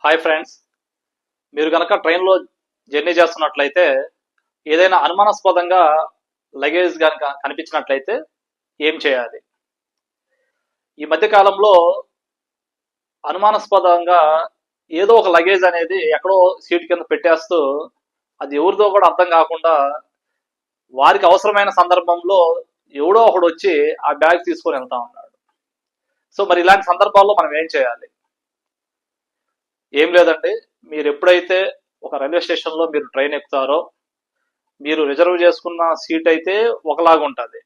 Hi friends, మీరు కనుక ట్రైన్లో జర్నీ చేస్తున్నట్లయితే ఏదైనా అనుమానాస్పదంగా లగేజ్ కనుక కనిపించినట్లయితే ఏం చేయాలి? ఈ మధ్య కాలంలో అనుమానాస్పదంగా ఏదో ఒక లగేజ్ అనేది ఎక్కడో సీట్ కింద పెట్టేస్తూ అది ఎవరిదో కూడా అర్థం కాకుండా వారికి అవసరమైన సందర్భంలో ఎవడో ఒకడు వచ్చి ఆ బ్యాగ్ తీసుకొని వెళ్తా ఉన్నాడు. సో మరి ఇలాంటి సందర్భాల్లో మనం ఏం చేయాలి? ఏం లేదండి, మీరు ఎప్పుడైతే ఒక రైల్వే స్టేషన్లో మీరు ట్రైన్ ఎక్కుతారో మీరు రిజర్వ్ చేసుకున్న సీట్ అయితే ఒకలాగా ఉంటుంది.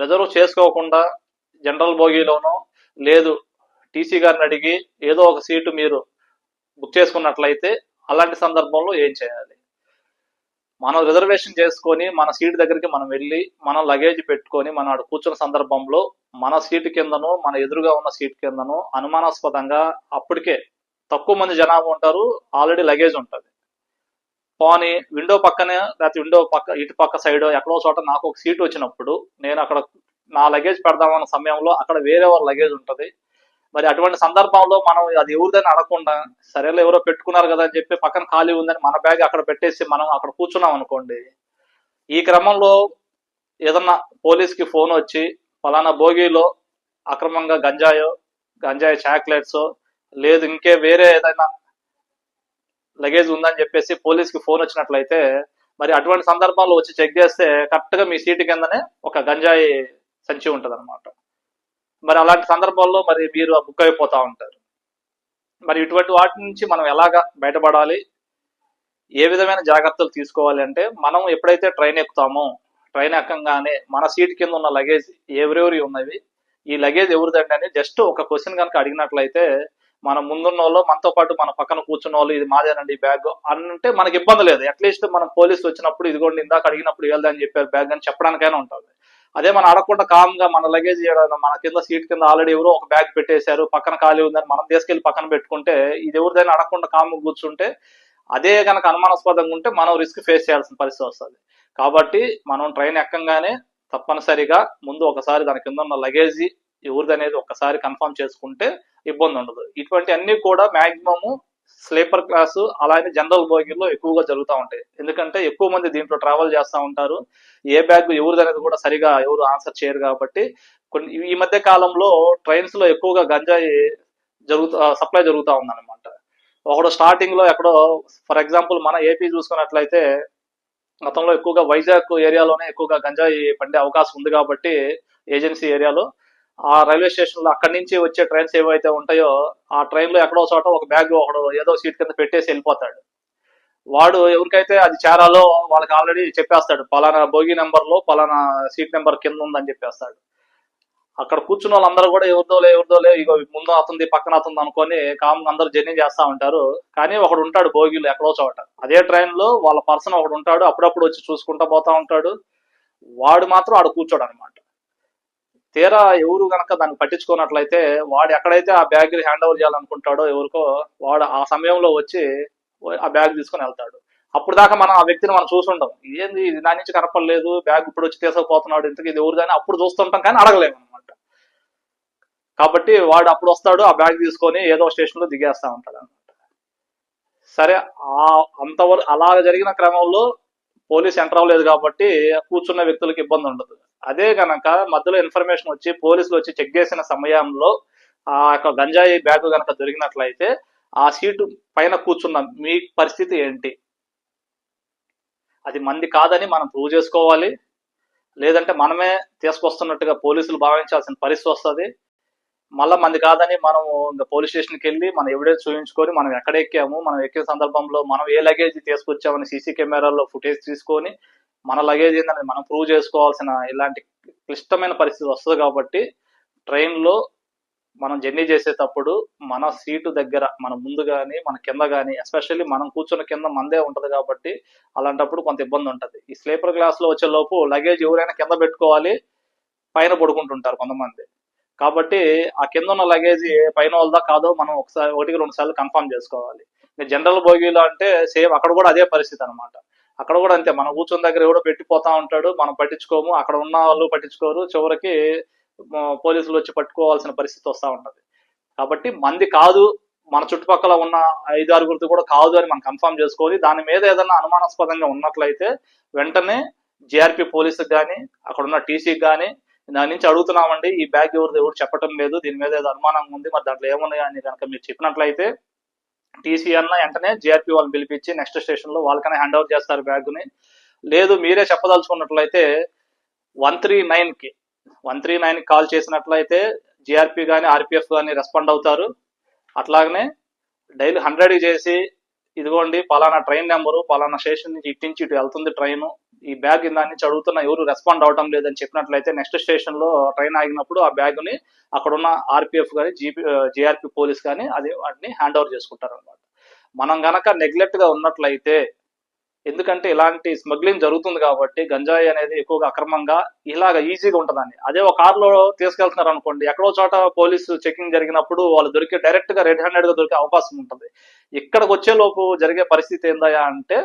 రిజర్వ్ చేసుకోకుండా జనరల్ బోగీలోనో లేదు టీసీ గారిని అడిగి ఏదో ఒక సీటు మీరు బుక్ చేసుకున్నట్లయితే అలాంటి సందర్భంలో ఏం చేయాలి? మనం రిజర్వేషన్ చేసుకొని మన సీట్ దగ్గరికి మనం వెళ్ళి మనం లగేజ్ పెట్టుకొని మనం అక్కడ కూర్చున్న సందర్భంలో మన సీటు కిందనో మన ఎదురుగా ఉన్న సీట్ కిందనో అనుమానాస్పదంగా అప్పటికే తక్కువ మంది జనాభా ఉంటారు, ఆల్రెడీ లగేజ్ ఉంటుంది. పోనీ విండో పక్కనే లేకపోతే విండో పక్క ఇటు పక్క సైడ్ ఎక్కడో చోట నాకు ఒక సీట్ వచ్చినప్పుడు నేను అక్కడ నా లగేజ్ పెడదామన్న సమయంలో అక్కడ వేరే వాళ్ళ లగేజ్ ఉంటుంది. మరి అటువంటి సందర్భంలో మనం అది ఎవరిదని అడగకుండా సరేలే ఎవరో పెట్టుకున్నారు కదా అని చెప్పి పక్కన ఖాళీ ఉందని మన బ్యాగ్ అక్కడ పెట్టేసి మనం అక్కడ కూర్చున్నాం అనుకోండి, ఈ క్రమంలో ఏదన్నా పోలీస్కి ఫోన్ వచ్చి ఫలానా బోగీలో అక్రమంగా గంజాయి చాక్లెట్స్ లేదు ఇంకే వేరే ఏదైనా లగేజ్ ఉందని చెప్పేసి పోలీస్కి ఫోన్ వచ్చినట్లయితే మరి అటువంటి సందర్భాల్లో వచ్చి చెక్ చేస్తే కరెక్ట్గా మీ సీటు కిందనే ఒక గంజాయి సంచి ఉంటుంది అనమాట. మరి అలాంటి సందర్భాల్లో మరి మీరు బుక్ అయిపోతూ ఉంటారు. మరి ఇటువంటి వాటి నుంచి మనం ఎలాగా బయటపడాలి, ఏ విధమైన జాగ్రత్తలు తీసుకోవాలి అంటే, మనం ఎప్పుడైతే ట్రైన్ ఎక్కుతామో ట్రైన్ ఎక్కంగానే మన సీట్ కింద ఉన్న లగేజ్ ఎవరెవరి ఉన్నవి, ఈ లగేజ్ ఎవరిదండి అని జస్ట్ ఒక క్వశ్చన్ కనుక అడిగినట్లయితే మన ముందున్న వాళ్ళు మనతో పాటు మన పక్కన కూర్చున్న వాళ్ళు ఇది మాదేనండి బ్యాగ్ అంటే మనకి ఇబ్బంది లేదు. అట్లీస్ట్ మనం పోలీసు వచ్చినప్పుడు ఇదిగోండి ఇందాక అడిగినప్పుడు వెళ్దని చెప్పారు బ్యాగ్ అని చెప్పడానికైనా ఉంటుంది. అదే మనం అడగకుండా కామ్గా మన లగేజ్ మన కింద సీట్ కింద ఆల్రెడీ ఎవరో ఒక బ్యాగ్ పెట్టేశారు పక్కన ఖాళీ ఉందని మనం తీసుకెళ్లి పక్కన పెట్టుకుంటే ఇది ఎవరిదైనా అడగకుండా కామ్గా కూర్చుంటే అదే కనుక అనుమానాస్పదంగా ఉంటే మనం రిస్క్ ఫేస్ చేయాల్సిన పరిస్థితి వస్తుంది. కాబట్టి మనం ట్రైన్ ఎక్కంగానే తప్పనిసరిగా ముందు ఒకసారి దాని కింద ఉన్న లగేజ్ ఎవరిది అనేది ఒక్కసారి కన్ఫర్మ్ చేసుకుంటే ఇబ్బంది ఉండదు. ఇటువంటి అన్ని కూడా మాక్సిమము స్లీపర్ క్లాసు అలానే జనరల్ బోగీలో ఎక్కువగా జరుగుతూ ఉంటాయి. ఎందుకంటే ఎక్కువ మంది దీంట్లో ట్రావెల్ చేస్తూ ఉంటారు. ఏ బ్యాగ్ ఎవరిది అనేది కూడా సరిగా ఎవరు ఆన్సర్ చేయరు. కాబట్టి ఈ మధ్య కాలంలో ట్రైన్స్ లో ఎక్కువగా గంజాయి సప్లై జరుగుతూ ఉందన్నమాట. ఒకడు స్టార్టింగ్ లో ఎక్కడో ఫర్ ఎగ్జాంపుల్ మన ఏపీ చూసుకున్నట్లయితే గతంలో ఎక్కువగా వైజాగ్ ఏరియాలోనే ఎక్కువగా గంజాయి పండే అవకాశం ఉంది. కాబట్టి ఏజెన్సీ ఏరియాలో ఆ రైల్వే స్టేషన్ లో అక్కడి నుంచి వచ్చే ట్రైన్స్ ఏవైతే ఉంటాయో ఆ ట్రైన్ లో ఎక్కడో చోట ఒక బ్యాగ్ ఒకడు ఏదో సీట్ కింద పెట్టేసి వెళ్ళిపోతాడు. వాడు ఎవరికైతే అది చేరాలో వాళ్ళకి ఆల్రెడీ చెప్పేస్తాడు పలానా బోగి నెంబర్ లో పలానా సీట్ నెంబర్ కింద ఉందని చెప్పేస్తాడు. అక్కడ కూర్చున్న వాళ్ళందరూ కూడా ఎవరిదోలే ఇగో ముందు అతుంది పక్కన అతుంది అనుకొని కామ్గా అందరూ జర్నీ చేస్తూ ఉంటారు. కానీ ఒకడు ఉంటాడు బోగిలో ఎక్కడో చోట, అదే ట్రైన్ లో వాళ్ళ పర్సన్ ఒకడు ఉంటాడు, అప్పుడప్పుడు వచ్చి చూసుకుంటా పోతా ఉంటాడు. వాడు మాత్రం ఆడ కూర్చోడు అనమాట. తీరా ఎవరు గనక దాన్ని పట్టించుకున్నట్లయితే వాడు ఎక్కడైతే ఆ బ్యాగ్ హ్యాండ్ ఓవర్ చేయాలనుకుంటాడో ఎవరికో వాడు ఆ సమయంలో వచ్చి ఆ బ్యాగ్ తీసుకుని వెళ్తాడు. అప్పుడు దాకా మనం ఆ వ్యక్తిని మనం చూసుంటాం, ఏంది ఇది నా నుంచి కనపడలేదు బ్యాగ్ ఇప్పుడు వచ్చి తీసుకుపోతున్నాడు ఇంతకు ఇది ఎవరిదని అప్పుడు చూస్తుంటాం కానీ అడగలేము అనమాట. కాబట్టి వాడు అప్పుడు వస్తాడు ఆ బ్యాగ్ తీసుకొని ఏదో స్టేషన్ లో దిగేస్తా ఉంటాడు అనమాట. సరే, ఆ అంతవరకు అలా జరిగిన క్రమంలో పోలీస్ ఎంటర్ అవ్వలేదు కాబట్టి కూర్చున్న వ్యక్తులకు ఇబ్బంది ఉండదు. అదే గనక మధ్యలో ఇన్ఫర్మేషన్ వచ్చి పోలీసులు వచ్చి చెక్ చేసిన సమయంలో ఆ యొక్క గంజాయి బ్యాగ్ గనక దొరికినట్లయితే ఆ సీటు పైన కూర్చున్న మీ పరిస్థితి ఏంటి? అది మంది కాదని మనం ప్రూవ్ చేసుకోవాలి, లేదంటే మనమే తీసుకొస్తున్నట్టుగా పోలీసులు భావించాల్సిన పరిస్థితి వస్తుంది. మళ్ళీ మంది కాదని మనము ఇంకా పోలీస్ స్టేషన్కి వెళ్ళి మన ఎవిడెన్స్ చూపించుకొని మనం ఎక్కడ ఎక్కాము, మనం ఎక్కిన సందర్భంలో మనం ఏ లగేజ్ తీసుకొచ్చామని సీసీ కెమెరాల్లో ఫుటేజ్ తీసుకొని మన లగేజ్ ఏందని మనం ప్రూవ్ చేసుకోవాల్సిన ఇలాంటి క్లిష్టమైన పరిస్థితి వస్తుంది. కాబట్టి ట్రైన్లో మనం జర్నీ చేసేటప్పుడు మన సీటు దగ్గర మన ముందు కానీ మన కింద కానీ ఎస్పెషల్లీ మనం కూర్చున్న కింద మందే ఉంటుంది. కాబట్టి అలాంటప్పుడు కొంత ఇబ్బంది ఉంటుంది. ఈ స్లీపర్ క్లాస్లో వచ్చే లోపు లగేజ్ ఎవరైనా కింద పెట్టుకోవాలి, పైన పడుకుంటుంటారు కొంతమంది. కాబట్టి ఆ కింద ఉన్న లగేజ్ పైన వాళ్ళదా కాదో మనం ఒకటికి 2 సార్లు కన్ఫర్మ్ చేసుకోవాలి. జనరల్ బోగీలో అంటే సేమ్ అక్కడ కూడా అదే పరిస్థితి అనమాట. అక్కడ కూడా అంతే, మనం కూర్చున్న దగ్గర ఎవడో పెట్టిపోతా ఉంటాడు, మనం పట్టించుకోము, అక్కడ ఉన్న వాళ్ళు పట్టించుకోరు, చివరికి పోలీసులు వచ్చి పట్టుకోవాల్సిన పరిస్థితి వస్తూ ఉంటుంది. కాబట్టి మంది కాదు మన చుట్టుపక్కల ఉన్న 5-6 కూడా కాదు అని మనం కన్ఫర్మ్ చేసుకొని దాని మీద ఏదైనా అనుమానాస్పదంగా ఉన్నట్లయితే వెంటనే జిఆర్పి పోలీసుకి కానీ అక్కడ ఉన్న టీసీకి కానీ దాని నుంచి అడుగుతున్నామండి, ఈ బ్యాగ్ ఎవరు చెప్పటం లేదు, దీని మీద ఏదో అనుమానం ఉంది, మరి దాంట్లో ఏమున్నాయి అని కనుక మీరు చెప్పినట్లయితే టీసీ అన్న వెంటనే జిఆర్పి వాళ్ళు పిలిపించి నెక్స్ట్ స్టేషన్ లో వాళ్ళకనే హ్యాండ్ ఓవర్ చేస్తారు బ్యాగ్ని. లేదు మీరే చెప్పదలుచుకున్నట్లయితే 139కి 139కి కాల్ చేసినట్లయితే జిఆర్పి కానీ ఆర్పిఎఫ్ కానీ రెస్పాండ్ అవుతారు. అట్లాగనే డైలీ 100కి చేసి ఇదిగోండి పలానా ట్రైన్ నెంబరు పలానా స్టేషన్ నుంచి ఇటు వెళ్తుంది ట్రైన్, ఈ బ్యాగ్ దాని నుంచి అడుగుతున్నా ఎవరు రెస్పాండ్ అవడం లేదని చెప్పినట్లయితే నెక్స్ట్ స్టేషన్ లో ట్రైన్ ఆగినప్పుడు ఆ బ్యాగ్ ని అక్కడున్న ఆర్పిఎఫ్ కానీ జిఆర్పి పోలీస్ కానీ అది వాటిని హ్యాండ్ ఓవర్ చేసుకుంటారు అనమాట. మనం గనక నెగ్లెక్ట్ గా ఉన్నట్లయితే, ఎందుకంటే ఇలాంటి స్మగ్లింగ్ జరుగుతుంది కాబట్టి గంజాయి అనేది ఎక్కువగా అక్రమంగా ఇలాగ ఈజీగా ఉంటుందని. అదే ఒక కార్లో తీసుకెళ్తున్నారు అనుకోండి, ఎక్కడో చోట పోలీసు చెకింగ్ జరిగినప్పుడు వాళ్ళు దొరికే డైరెక్ట్ గా రెడ్ హ్యాండెడ్ గా దొరికే అవకాశం ఉంటుంది. ఇక్కడికి వచ్చే లోపు జరిగే పరిస్థితి ఏందయ్యా అంటే,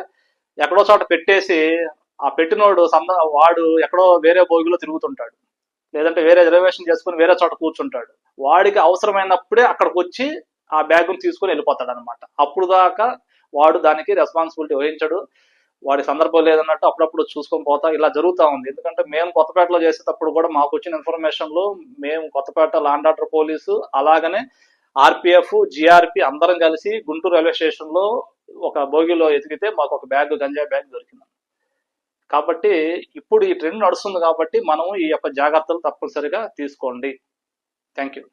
ఎక్కడో చోట పెట్టేసి ఆ పెట్టినోడు వాడు ఎక్కడో వేరే బోగిలో తిరుగుతుంటాడు, లేదంటే వేరే రిజర్వేషన్ చేసుకుని వేరే చోట కూర్చుంటాడు. వాడికి అవసరమైనప్పుడే అక్కడికి వచ్చి ఆ బ్యాగ్ను తీసుకుని వెళ్ళిపోతాడు అనమాట. అప్పుడు దాకా వాడు దానికి రెస్పాన్సిబిలిటీ వహించడు, వాడి సందర్భం లేదన్నట్టు అప్పుడప్పుడు చూసుకొని పోతా ఇలా జరుగుతూ ఉంది. ఎందుకంటే మేము కొత్తపేటలో చేసేటప్పుడు కూడా మాకు వచ్చిన ఇన్ఫర్మేషన్ లో మేము కొత్తపేట లాండ్ ఆర్డర్ పోలీసు అలాగనే ఆర్పిఎఫ్ జిఆర్పి అందరం కలిసి గుంటూరు రైల్వే స్టేషన్ లో ఒక బోగిలో ఎతికితే మాకు ఒక బ్యాగ్ గంజాయి బ్యాగ్ దొరికింది. కాబట్టి ఇప్పుడు ఈ ట్రెండ్ నడుస్తుంది కాబట్టి మనం ఈ యొక్క జాగ్రత్తలు తప్పనిసరిగా తీసుకోండి. Thank you.